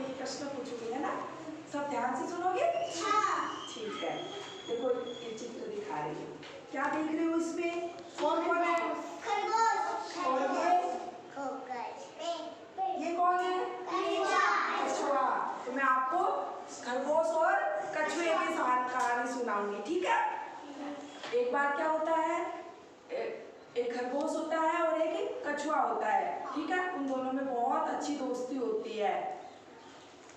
एक प्रश्न पूछूंगी, है ना? सब ध्यान से सुनोगे? हाँ। ठीक है, देखो ये चित्र दिखा रही हूँ, क्या देख रहे हो इसमें? कौन कौन है? खरगोश। और ये कौन है? कछुआ। तो मैं आपको खरगोश और कछुए की कहानी सुनाऊंगी, ठीक है? एक बार क्या होता है, एक खरगोश होता है और एक कछुआ होता है, ठीक है? उन दोनों में बहुत अच्छी दोस्ती होती है,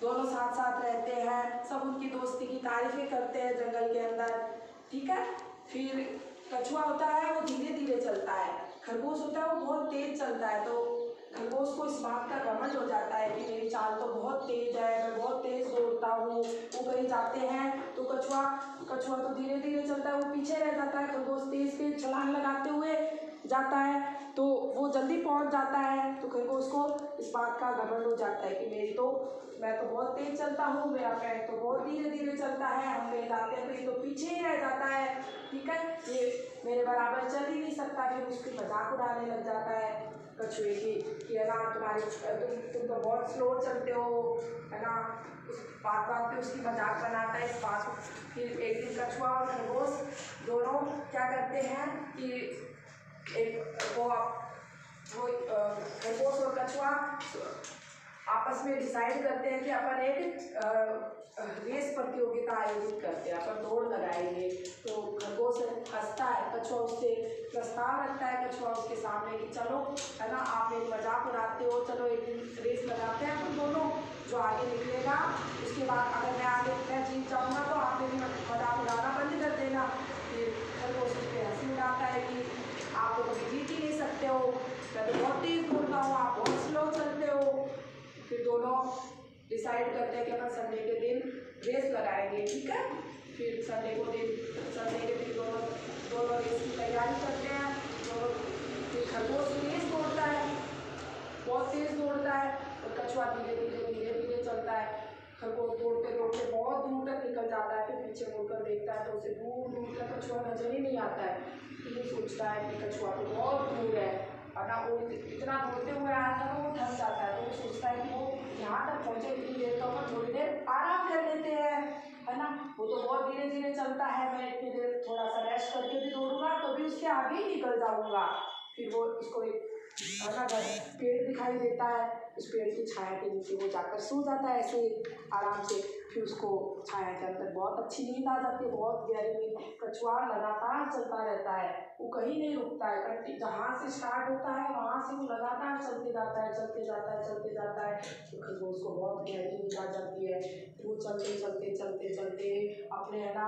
दोनों साथ साथ रहते हैं, सब उनकी दोस्ती की तारीफें करते हैं जंगल के अंदर, ठीक है? फिर कछुआ होता है वो धीरे धीरे चलता है, खरगोश होता है वो बहुत तेज चलता है। तो खरगोश को इस बात का घमंड हो जाता है कि मेरी चाल तो बहुत तेज है, मैं बहुत तेज दौड़ता हूँ। वो कहीं जाते हैं तो कछुआ तो धीरे धीरे चलता है, वो पीछे रह जाता है, खरगोश तेज तेज छलांग लगाते हुए जाता है तो वो जल्दी पहुंच जाता है। तो खरगोश को इस बात का घमंड हो जाता है कि मैं तो बहुत तेज चलता हूँ, मेरा पैर तो बहुत धीरे धीरे चलता है, हम कहीं जाते हैं तो ये तो पीछे ही रह जाता है, ठीक है? ये मेरे बराबर चल ही नहीं सकता। फिर उसकी मजाक उड़ाने लग जाता है कछुए की कि है ना, तुम तो बहुत स्लो चलते हो, है ना? उस बात पे उसकी मजाक बनाता है इस बात। फिर एक दिन कछुआ और खरगोश दोनों क्या करते हैं कि खरगोश और कछुआ आपस में डिसाइड करते हैं कि अपन एक रेस प्रतियोगिता आयोजित करते हैं, अपन दौड़ लगाएंगे। तो खरगोश हंसता है, कछुआ उससे प्रस्ताव रखता है, कछुआ उसके सामने कि चलो, है ना, आप मेरी मजाक उड़ाते हो, चलो एक दिन रेस लगाते हैं अपन दोनों, जो आगे निकलेगा उसके बाद अगर मैं जीत जाऊँगा तो आप मेरी मजाक उड़ाना बंद कर देना। फिर खरगोश उस पर हंसी उड़ाता है कि आप तो कभी जीत ही नहीं सकते हो, मैं तो बहुत तेज दौड़ता हूँ, आप बहुत स्लो चलते हो। फिर दोनों डिसाइड करते हैं कि अपन संडे के दिन रेस लगाएंगे, ठीक है? फिर संडे के दिन दोनों रेस की तैयारी करते हैं। फिर खरगोश रेस दौड़ता है, बहुत तेज दौड़ता है और कछुआ धीरे धीरे चलता है। खरगोश दौड़ते दौड़ते बहुत दूर तक निकल जाता है, फिर पीछे मुड़कर देखता है तो उसे दूर तक कछुआ नजर ही नहीं आता है। फिर ये सोचता है कि कछुआ तो बहुत दूर है ना, वो इतना दौड़ते हुए आया था तो वो थक जाता है। तो वो सोचता है कि वो यहाँ तक पहुँचे, इतनी देर तो अपन थोड़ी देर आराम कर लेते हैं, है ना? वो तो बहुत धीरे धीरे चलता है, मैं इतनी देर थोड़ा सा रेस्ट करके भी दौड़ूंगा तो भी उसके आगे ही निकल जाऊँगा। फिर वो उसको एक पेड़ दिखाई देता है, उस पेड़ की छाया के नीचे वो जाकर सो जाता है ऐसे आराम से। फिर उसको छाया के अंदर बहुत अच्छी नींद आ जाती है, बहुत गहरी नींद। कछुआ लगातार चलता रहता है, वो कहीं नहीं रुकता है, जहाँ से स्टार्ट होता है वहाँ से वो लगातार चलते जाता है। तो खरगोश को बहुत गहरी नींद आ जाती है। वो चलते अपने है ना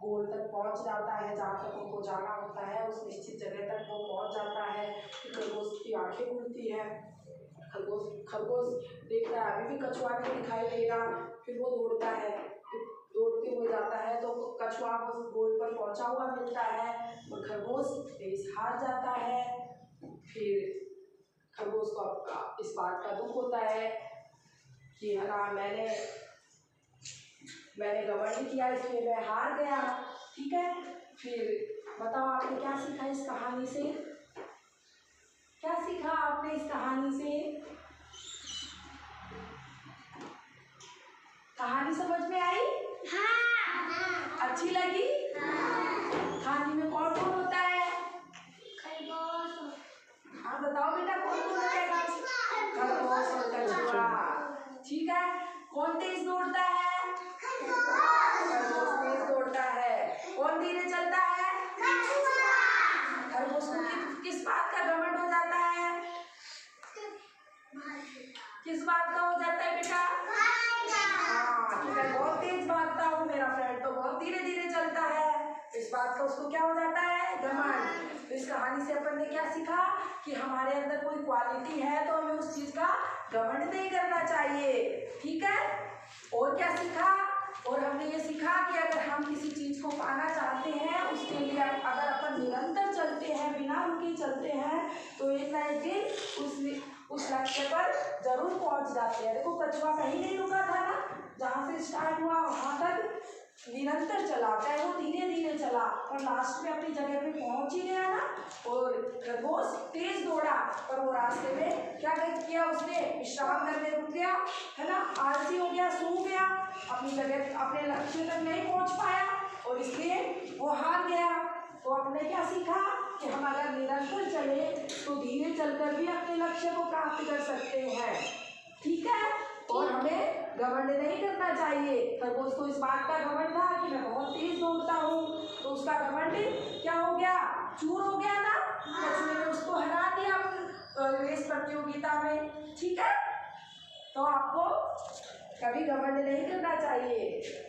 गोल तक पहुँच जाता है, जहाँ तक उनको जाना होता है, उस निश्चित जगह तक वो पहुँच जाता है। खरगोश की आंखें खुलती है, खरगोश देखता है अभी भी कछुआ नहीं दिखाई देगा। फिर वो दौड़ता है, दौड़ते हुए जाता है तो कछुआ उस गोल पर पहुंचा हुआ मिलता है और खरगोश रेस हार जाता है। फिर खरगोश को इस बात का दुख होता है कि है ना, मैंने घमंड किया इसलिए मैं हार गया, ठीक है? फिर बताओ आपने क्या सीखा इस कहानी से? क्या सीखा आपने इस कहानी से? कहानी समझ में आई? हाँ। अच्छी लगी? हाँ। कहानी में कौन कौन होता है? खरगोश। हाँ बताओ बेटा, कौन कौन होता है? खरगोश और कछुआ, ठीक है? कौन तेज दौड़ता है? खरगोश तेज दौड़ता है। कौन धीरे चलता है? खरगोश को किस बात का घमंड हो जाता है? किस बात का हो जाता है बेटा? हाँ, कि मैं बहुत तेज भागता हूँ, मेरा फ्रेंड तो बहुत धीरे धीरे चलता है, इस बात का उसको क्या हो जाता है? घमंड। तो इस कहानी से अपन ने क्या सीखा कि हमारे अंदर कोई क्वालिटी है तो हमें उस चीज का घमंड नहीं करना चाहिए, ठीक है? और क्या सीखा? और हमने ये सीखा कि अगर हम किसी चीज को पाना चाहते हैं, उसके लिए अगर अपन निरंतर चलते हैं, बिना रुके चलते हैं, तो एक ना एक दिन उस लक्ष्य पर जरूर पहुंच जाते हैं। देखो कछुआ कहीं नहीं रुका था ना, जहाँ से स्टार्ट हुआ वहां तक निरंतर चला, चाहे वो धीरे धीरे चला, और लास्ट में अपनी जगह पे पहुंच ही गया ना। और खरगोश तेज दौड़ा, पर वो रास्ते में क्या किया उसने, विश्राम करने रुक गया, है ना, आलसी हो गया, सो गया, अपनी जगह अपने लक्ष्य तक नहीं पहुंच पाया, और इसलिए वो हार गया। तो आपने क्या सीखा कि हम अगर निरंतर चले तो धीरे चलकर भी अपने लक्ष्य को प्राप्त कर सकते हैं। ठीक है, और हमें घमंड नहीं करना चाहिए। खरगोश को इस बात का घमंड था कि मैं बहुत तेज दौड़ता हूँ, तो उसका घमंड क्या हो गया, चूर हो गया ना, कछुए ने उसको हरा दिया रेस प्रतियोगिता में। ठीक है, तो आपको कभी घमंड नहीं करना चाहिए।